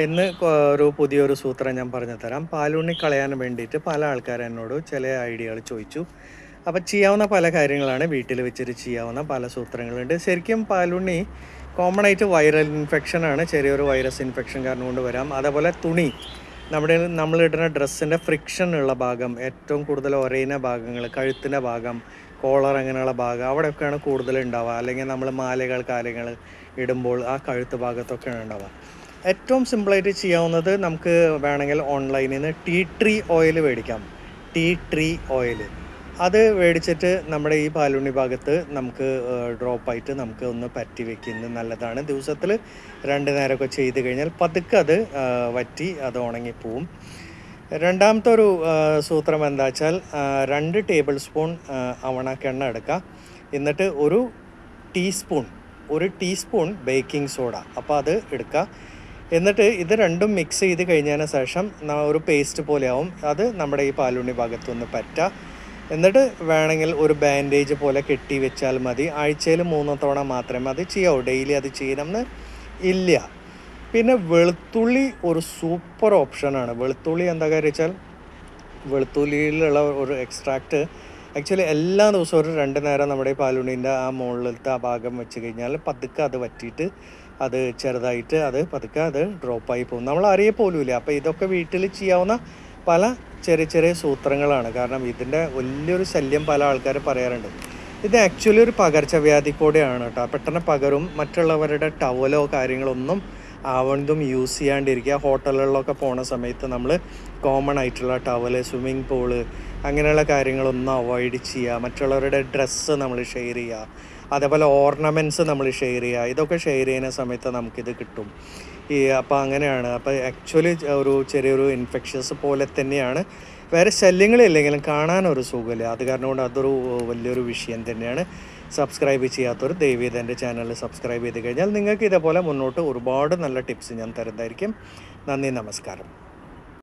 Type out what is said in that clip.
ഇന്ന് ഒരു പുതിയൊരു സൂത്രം ഞാൻ പറഞ്ഞു തരാം. പാലുണ്ണി കളയാൻ വേണ്ടിയിട്ട് പല ആൾക്കാരും എന്നോട് ചില ഐഡിയകൾ ചോദിച്ചു. അപ്പോൾ ചെയ്യാവുന്ന പല കാര്യങ്ങളാണ്, വീട്ടിൽ വെച്ചിട്ട് ചെയ്യാവുന്ന പല സൂത്രങ്ങളുണ്ട്. ശരിക്കും പാലുണ്ണി കോമൺ ആയിട്ട് വൈറൽ ഇൻഫെക്ഷനാണ്, ചെറിയൊരു വൈറസ് ഇൻഫെക്ഷൻ കാരണം കൊണ്ട് വരാം. അതേപോലെ തുണി, നമ്മളിടുന്ന ഡ്രസ്സിൻ്റെ ഫ്രിക്ഷൻ ഉള്ള ഭാഗം, ഏറ്റവും കൂടുതൽ ഒരയുന്ന ഭാഗങ്ങൾ, കഴുത്തിൻ്റെ ഭാഗം, കോളർ അങ്ങനെയുള്ള ഭാഗം, അവിടെയൊക്കെയാണ് കൂടുതൽ ഉണ്ടാവുക. അല്ലെങ്കിൽ നമ്മൾ മാലകൾ കാര്യങ്ങൾ ഇടുമ്പോൾ ആ കഴുത്ത് ഭാഗത്തൊക്കെയാണ് ഉണ്ടാവുക. ഏറ്റവും സിമ്പിളായിട്ട് ചെയ്യാവുന്നത്, നമുക്ക് വേണമെങ്കിൽ ഓൺലൈനിൽ നിന്ന് ടീ ട്രീ ഓയിൽ മേടിക്കാം. ടീ ട്രീ ഓയിൽ അത് മേടിച്ചിട്ട് നമ്മുടെ ഈ പാലുണ്ണി ഭാഗത്ത് നമുക്ക് ഡ്രോപ്പായിട്ട് നമുക്ക് ഒന്ന് പറ്റി വെക്കുന്നത് നല്ലതാണ്. ദിവസത്തിൽ 2 നേരമൊക്കെ ചെയ്ത് കഴിഞ്ഞാൽ പതുക്കെ അത് വറ്റി അത് ഉണങ്ങിപ്പോവും. രണ്ടാമത്തെ ഒരു സൂത്രം എന്താ വെച്ചാൽ, 2 ടേബിൾ സ്പൂൺ അവണക്കെണ്ണ എടുക്കുക. എന്നിട്ട് ഒരു ടീസ്പൂൺ ബേക്കിംഗ് സോഡ, അപ്പോൾ അത് എടുക്കുക. എന്നിട്ട് ഇത് രണ്ടും മിക്സ് ചെയ്ത് കഴിഞ്ഞതിന് ശേഷം ഒരു പേസ്റ്റ് പോലെ ആവും. അത് നമ്മുടെ ഈ പാലുണ്ണി ഭാഗത്തൊന്ന് പറ്റുക. എന്നിട്ട് വേണമെങ്കിൽ ഒരു ബാൻഡേജ് പോലെ കെട്ടി വെച്ചാൽ മതി. ആഴ്ചയിൽ 3 തവണ മാത്രമേ അത് ചെയ്യാവൂ, ഡെയിലി അത് ചെയ്യണമെന്ന് ഇല്ല. പിന്നെ വെളുത്തുള്ളി ഒരു സൂപ്പർ ഓപ്ഷനാണ്. വെളുത്തുള്ളി എന്താ കാര്യം വെച്ചാൽ, വെളുത്തുള്ളിയിലുള്ള ഒരു എക്സ്ട്രാക്റ്റ് ആക്ച്വലി എല്ലാ ദിവസവും ഒരു 2 നേരം നമ്മുടെ ഈ പാലുണ്ണീൻ്റെ ആ മുകളിലത്തെ ആ ഭാഗം വെച്ച് കഴിഞ്ഞാൽ പതുക്കെ അത് വറ്റിയിട്ട് അത് ചെറുതായിട്ട് അത് പതുക്കെ അത് ഡ്രോപ്പായി പോകും, നമ്മൾ അറിയപ്പോലുമില്ല. അപ്പോൾ ഇതൊക്കെ വീട്ടിൽ ചെയ്യാവുന്ന പല ചെറിയ ചെറിയ സൂത്രങ്ങളാണ്. കാരണം ഇതിൻ്റെ വലിയൊരു ശല്യം പല ആൾക്കാർ പറയാറുണ്ട്. ഇത് ആക്ച്വലി ഒരു പകർച്ചവ്യാധി കൂടെയാണ് കേട്ടോ, പെട്ടെന്ന് പകരും. മറ്റുള്ളവരുടെ ടവലോ കാര്യങ്ങളൊന്നും ആവണതും യൂസ് ചെയ്യാണ്ടിരിക്കുക. ഹോട്ടലുകളിലൊക്കെ പോണ സമയത്ത് നമ്മൾ കോമൺ ആയിട്ടുള്ള ടവല്, സ്വിമ്മിങ് പൂള് അങ്ങനെയുള്ള കാര്യങ്ങളൊന്നും അവോയ്ഡ് ചെയ്യുക. മറ്റുള്ളവരുടെ ഡ്രസ്സ് നമ്മൾ ഷെയർ ചെയ്യുക, അതേപോലെ ഓർണമെൻറ്റ്സ് നമ്മൾ ഷെയർ ചെയ്യുക. ഇതൊക്കെ ഷെയർ ചെയ്യുന്ന സമയത്ത് നമുക്കിത് കിട്ടും. അപ്പോൾ അങ്ങനെയാണ്. അപ്പോൾ ആക്ച്വലി ഒരു ചെറിയൊരു ഇൻഫെക്ഷൻസ് പോലെ തന്നെയാണ്. വേറെ ശല്യങ്ങളില്ലെങ്കിലും കാണാനൊരു സുഖമില്ല. അത് കാരണം കൊണ്ട് അതൊരു വലിയൊരു വിഷയം തന്നെയാണ്. സബ്സ്ക്രൈബ് ചെയ്യാത്തവർ ദയവേത് എൻ്റെ ചാനൽ സബ്സ്ക്രൈബ് ചെയ്ത് കഴിഞ്ഞാൽ നിങ്ങൾക്ക് ഇതേപോലെ മുന്നോട്ട് ഒരുപാട് നല്ല ടിപ്സ് ഞാൻ തരുന്നതായിരിക്കും. നന്ദി, നമസ്കാരം.